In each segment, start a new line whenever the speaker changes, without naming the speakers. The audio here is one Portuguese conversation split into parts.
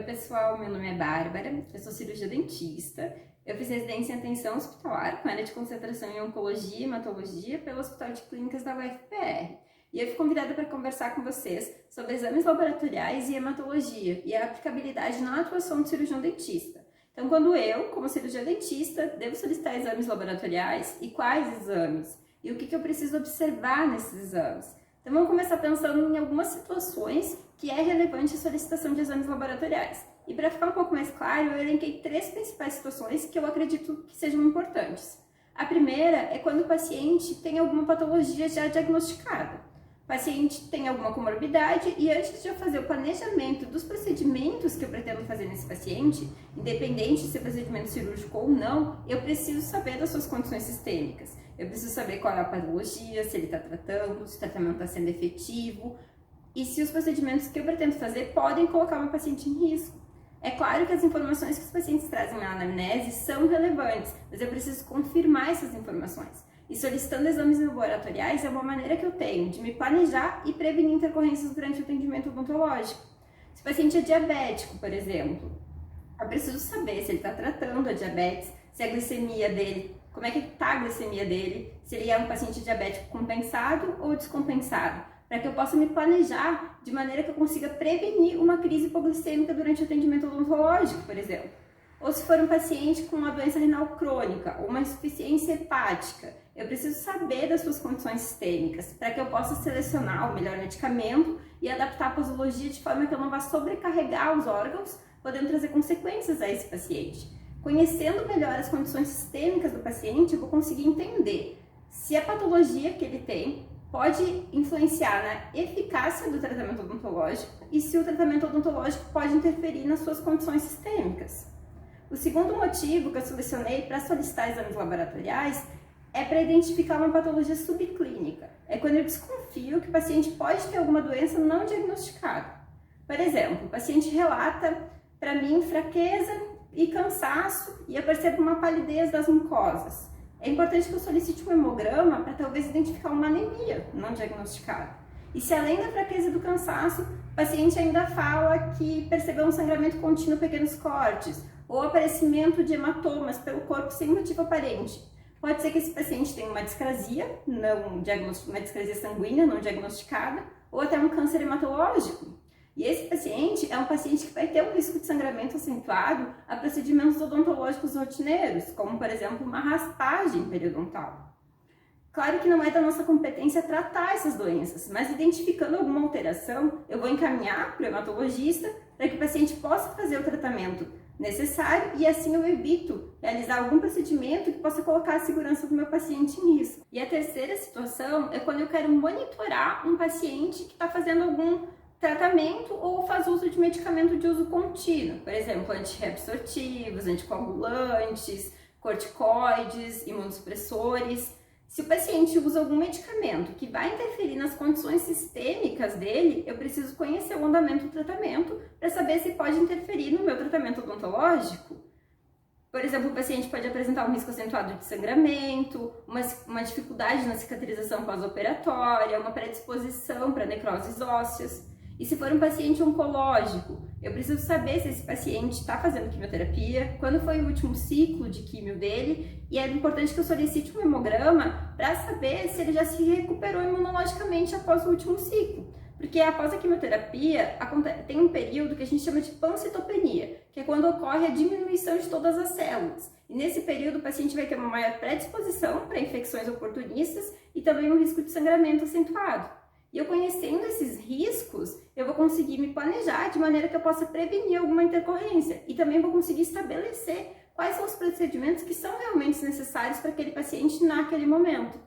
pessoal, meu nome é Bárbara, eu sou cirurgia dentista, eu fiz residência em atenção hospitalar com área de concentração em oncologia e hematologia pelo Hospital de Clínicas da UFPR. E eu fui convidada para conversar com vocês sobre exames laboratoriais e hematologia e a aplicabilidade na atuação do cirurgião dentista. Então, quando eu, como cirurgia dentista, devo solicitar exames laboratoriais e quais exames? E o que eu preciso observar nesses exames? Então, vamos começar pensando em algumas situações que é relevante a solicitação de exames laboratoriais. E para ficar um pouco mais claro, eu elenquei 3 principais situações que eu acredito que sejam importantes. A primeira é quando o paciente tem alguma patologia já diagnosticada. O paciente tem alguma comorbidade e antes de eu fazer o planejamento dos procedimentos que eu pretendo fazer nesse paciente, independente de ser procedimento cirúrgico ou não, eu preciso saber das suas condições sistêmicas. Eu preciso saber qual é a patologia, se ele está tratando, se o tratamento está sendo efetivo e se os procedimentos que eu pretendo fazer podem colocar o meu paciente em risco. É claro que as informações que os pacientes trazem na anamnese são relevantes, mas eu preciso confirmar essas informações. E solicitando exames laboratoriais é uma maneira que eu tenho de me planejar e prevenir intercorrências durante o atendimento odontológico. Se o paciente é diabético, por exemplo, eu preciso saber se ele está tratando a diabetes, se a glicemia dele, como é que está a glicemia dele, se ele é um paciente diabético compensado ou descompensado, para que eu possa me planejar de maneira que eu consiga prevenir uma crise hipoglicêmica durante o atendimento odontológico, por exemplo. Ou se for um paciente com uma doença renal crônica ou uma insuficiência hepática, eu preciso saber das suas condições sistêmicas para que eu possa selecionar o melhor medicamento e adaptar a posologia de forma que eu não vá sobrecarregar os órgãos, podendo trazer consequências a esse paciente. Conhecendo melhor as condições sistêmicas do paciente, eu vou conseguir entender se a patologia que ele tem pode influenciar na eficácia do tratamento odontológico e se o tratamento odontológico pode interferir nas suas condições sistêmicas. O segundo motivo que eu selecionei para solicitar exames laboratoriais é para identificar uma patologia subclínica. É quando eu desconfio que o paciente pode ter alguma doença não diagnosticada. Por exemplo, o paciente relata para mim fraqueza e cansaço e eu percebo uma palidez das mucosas. É importante que eu solicite um hemograma para talvez identificar uma anemia não diagnosticada. E se além da fraqueza e do cansaço, o paciente ainda fala que percebeu um sangramento contínuo, pequenos cortes, ou aparecimento de hematomas pelo corpo sem motivo aparente. Pode ser que esse paciente tenha uma discrasia, uma discrasia sanguínea não diagnosticada, ou até um câncer hematológico. E esse paciente é um paciente que vai ter um risco de sangramento acentuado a procedimentos odontológicos rotineiros, como, por exemplo, uma raspagem periodontal. Claro que não é da nossa competência tratar essas doenças, mas identificando alguma alteração, eu vou encaminhar para o hematologista para que o paciente possa fazer o tratamento necessário e assim eu evito realizar algum procedimento que possa colocar a segurança do meu paciente em risco. E a terceira situação é quando eu quero monitorar um paciente que está fazendo algum tratamento ou faz uso de medicamento de uso contínuo, por exemplo, antirreabsortivos, anticoagulantes, corticoides, imunossupressores. Se o paciente usa algum medicamento que vai interferir nas condições sistêmicas dele, eu preciso conhecer o andamento do tratamento para saber se pode interferir no meu tratamento odontológico. Por exemplo, o paciente pode apresentar um risco acentuado de sangramento, uma dificuldade na cicatrização pós-operatória, uma predisposição para necroses ósseas. E se for um paciente oncológico, eu preciso saber se esse paciente está fazendo quimioterapia, quando foi o último ciclo de quimio dele, e é importante que eu solicite um hemograma para saber se ele já se recuperou imunologicamente após o último ciclo. Porque após a quimioterapia, tem um período que a gente chama de pancitopenia, que é quando ocorre a diminuição de todas as células. E nesse período o paciente vai ter uma maior predisposição para infecções oportunistas e também um risco de sangramento acentuado. E eu conhecendo esses riscos, eu vou conseguir me planejar de maneira que eu possa prevenir alguma intercorrência e também vou conseguir estabelecer quais são os procedimentos que são realmente necessários para aquele paciente naquele momento.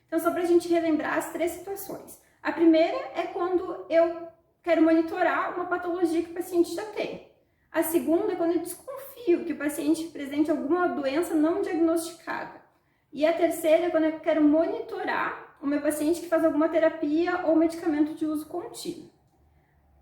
Então, só para a gente relembrar as 3 situações. A primeira é quando eu quero monitorar uma patologia que o paciente já tem. A segunda é quando eu desconfio que o paciente apresente alguma doença não diagnosticada. E a terceira é quando eu quero monitorar o meu paciente que faz alguma terapia ou medicamento de uso contínuo.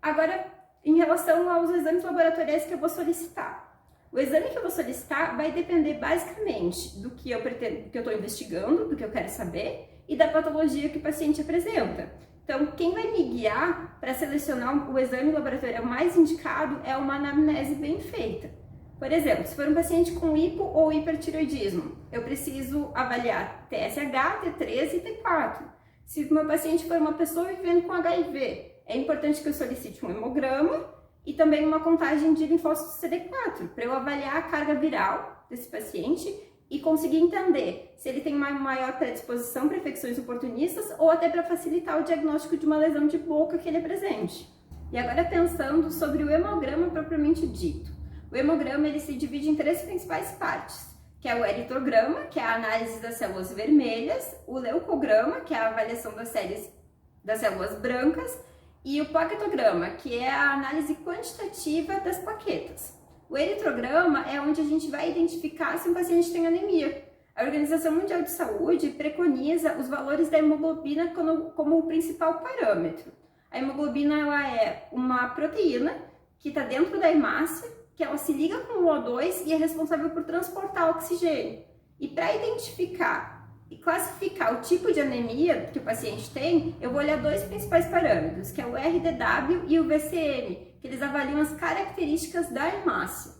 Agora, em relação aos exames laboratoriais que eu vou solicitar. O exame que eu vou solicitar vai depender basicamente do que eu estou investigando, do que eu quero saber e da patologia que o paciente apresenta. Então, quem vai me guiar para selecionar o exame laboratorial mais indicado é uma anamnese bem feita. Por exemplo, se for um paciente com hipo ou hipertireoidismo, eu preciso avaliar TSH, T3 e T4. Se o meu paciente for uma pessoa vivendo com HIV, é importante que eu solicite um hemograma e também uma contagem de linfócitos CD4, para eu avaliar a carga viral desse paciente e conseguir entender se ele tem uma maior predisposição para infecções oportunistas ou até para facilitar o diagnóstico de uma lesão de boca que ele apresente. E agora pensando sobre o hemograma propriamente dito. O hemograma ele se divide em 3 principais partes, que é o eritrograma, que é a análise das células vermelhas, o leucograma, que é a avaliação das células brancas, e o plaquetograma, que é a análise quantitativa das plaquetas. O eritrograma é onde a gente vai identificar se um paciente tem anemia. A Organização Mundial de Saúde preconiza os valores da hemoglobina como o principal parâmetro. A hemoglobina ela é uma proteína que está dentro da hemácia, que ela se liga com o O2 e é responsável por transportar oxigênio. E para identificar e classificar o tipo de anemia que o paciente tem, eu vou olhar 2 principais parâmetros, que é o RDW e o VCM, que eles avaliam as características da hemácia.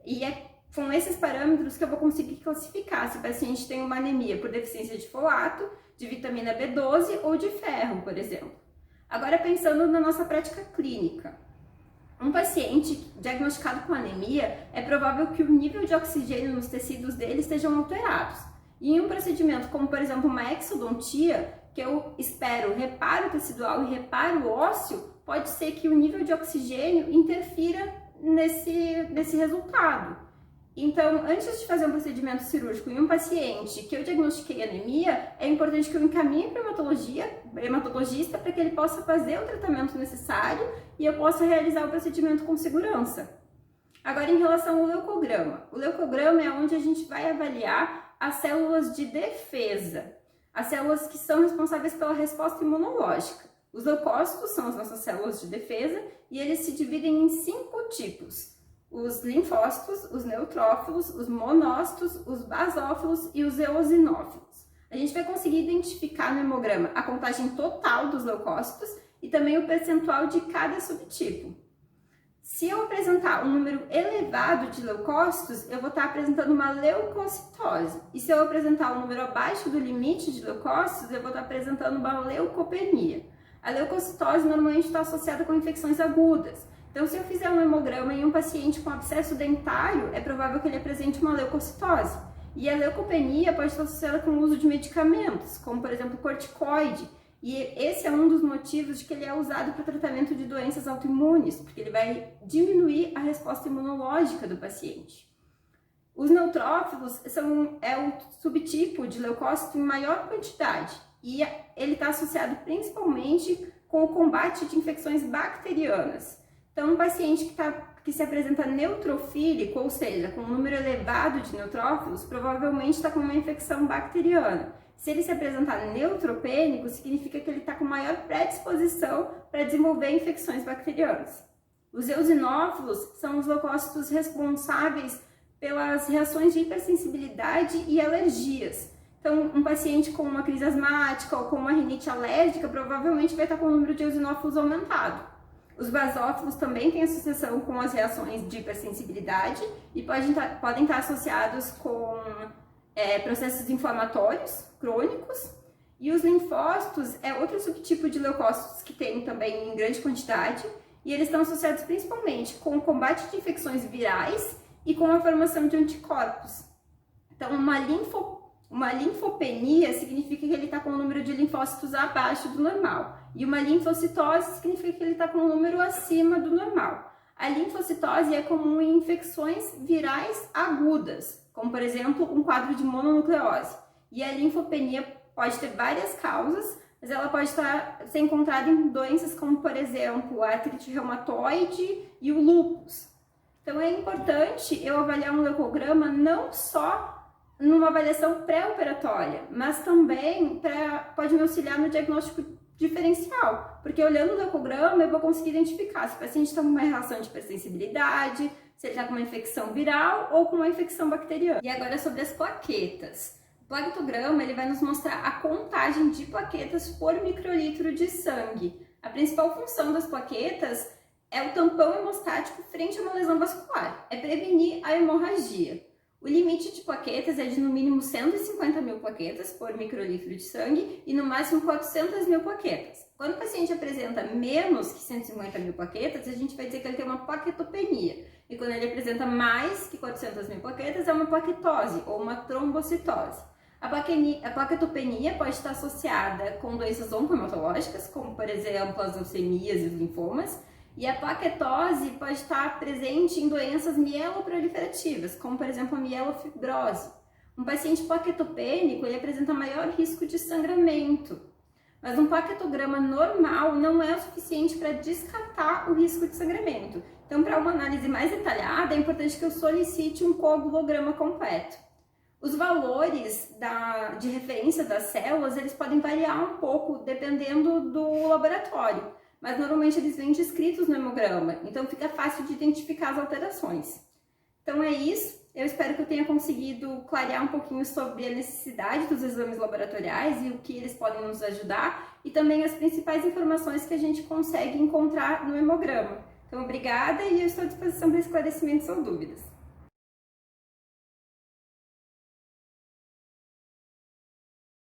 E é com esses parâmetros que eu vou conseguir classificar se o paciente tem uma anemia por deficiência de folato, de vitamina B12 ou de ferro, por exemplo. Agora pensando na nossa prática clínica. Um paciente diagnosticado com anemia, é provável que o nível de oxigênio nos tecidos dele estejam alterados. E em um procedimento como, por exemplo, uma exodontia, que eu espero reparo tecidual e reparo ósseo, pode ser que o nível de oxigênio interfira nesse resultado. Então, antes de fazer um procedimento cirúrgico em um paciente que eu diagnostiquei anemia, é importante que eu encaminhe para o hematologista para que ele possa fazer o tratamento necessário e eu possa realizar o procedimento com segurança. Agora, em relação ao leucograma. O leucograma é onde a gente vai avaliar as células de defesa, as células que são responsáveis pela resposta imunológica. Os leucócitos são as nossas células de defesa e eles se dividem em 5 tipos. Os linfócitos, os neutrófilos, os monócitos, os basófilos e os eosinófilos. A gente vai conseguir identificar no hemograma a contagem total dos leucócitos e também o percentual de cada subtipo. Se eu apresentar um número elevado de leucócitos, eu vou estar apresentando uma leucocitose. E se eu apresentar um número abaixo do limite de leucócitos, eu vou estar apresentando uma leucopenia. A leucocitose normalmente está associada com infecções agudas. Então, se eu fizer um hemograma em um paciente com abscesso dentário, é provável que ele apresente uma leucocitose. E a leucopenia pode estar associada com o uso de medicamentos, como por exemplo corticoide. E esse é um dos motivos de que ele é usado para tratamento de doenças autoimunes, porque ele vai diminuir a resposta imunológica do paciente. Os neutrófilos é um subtipo de leucócito em maior quantidade e ele está associado principalmente com o combate de infecções bacterianas. Então, um paciente que se apresenta neutrofílico, ou seja, com um número elevado de neutrófilos, provavelmente está com uma infecção bacteriana. Se ele se apresentar neutropênico, significa que ele está com maior predisposição para desenvolver infecções bacterianas. Os eosinófilos são os leucócitos responsáveis pelas reações de hipersensibilidade e alergias. Então, um paciente com uma crise asmática ou com uma rinite alérgica provavelmente vai estar com o número de eosinófilos aumentado. Os basófilos também têm associação com as reações de hipersensibilidade e podem estar associados com processos inflamatórios crônicos. E os linfócitos é outro subtipo de leucócitos que tem também em grande quantidade e eles estão associados principalmente com o combate de infecções virais e com a formação de anticorpos. Então, uma linfopenia significa que ele está com um número de linfócitos abaixo do normal. E uma linfocitose significa que ele está com um número acima do normal. A linfocitose é comum em infecções virais agudas, como por exemplo um quadro de mononucleose. E a linfopenia pode ter várias causas, mas ela pode ser encontrada em doenças como, por exemplo, a artrite reumatoide e o lúpus. Então é importante eu avaliar um leucograma não só numa avaliação pré-operatória, mas também pode me auxiliar no diagnóstico diferencial, porque olhando o leucograma eu vou conseguir identificar se o paciente está com uma reação de hipersensibilidade, se ele está com uma infecção viral ou com uma infecção bacteriana. E agora sobre as plaquetas. O plaquetograma ele vai nos mostrar a contagem de plaquetas por microlitro de sangue. A principal função das plaquetas é o tampão hemostático frente a uma lesão vascular, é prevenir a hemorragia. O limite de plaquetas é de no mínimo 150 mil plaquetas por microlitro de sangue e no máximo 400 mil plaquetas. Quando o paciente apresenta menos que 150 mil plaquetas, a gente vai dizer que ele tem uma plaquetopenia. E quando ele apresenta mais que 400 mil plaquetas, é uma plaquetose ou uma trombocitose. A plaquetopenia pode estar associada com doenças oncohematológicas, como por exemplo as leucemias e os linfomas, e a plaquetose pode estar presente em doenças mieloproliferativas, como por exemplo a mielofibrose. Um paciente plaquetopênico ele apresenta maior risco de sangramento, mas um plaquetograma normal não é o suficiente para descartar o risco de sangramento. Então, para uma análise mais detalhada, é importante que eu solicite um coagulograma completo. Os valores de referência das células, eles podem variar um pouco dependendo do laboratório, mas normalmente eles vêm descritos no hemograma, então fica fácil de identificar as alterações. Então é isso, eu espero que eu tenha conseguido clarear um pouquinho sobre a necessidade dos exames laboratoriais e o que eles podem nos ajudar, e também as principais informações que a gente consegue encontrar no hemograma. Então obrigada e eu estou à disposição para esclarecimentos ou dúvidas.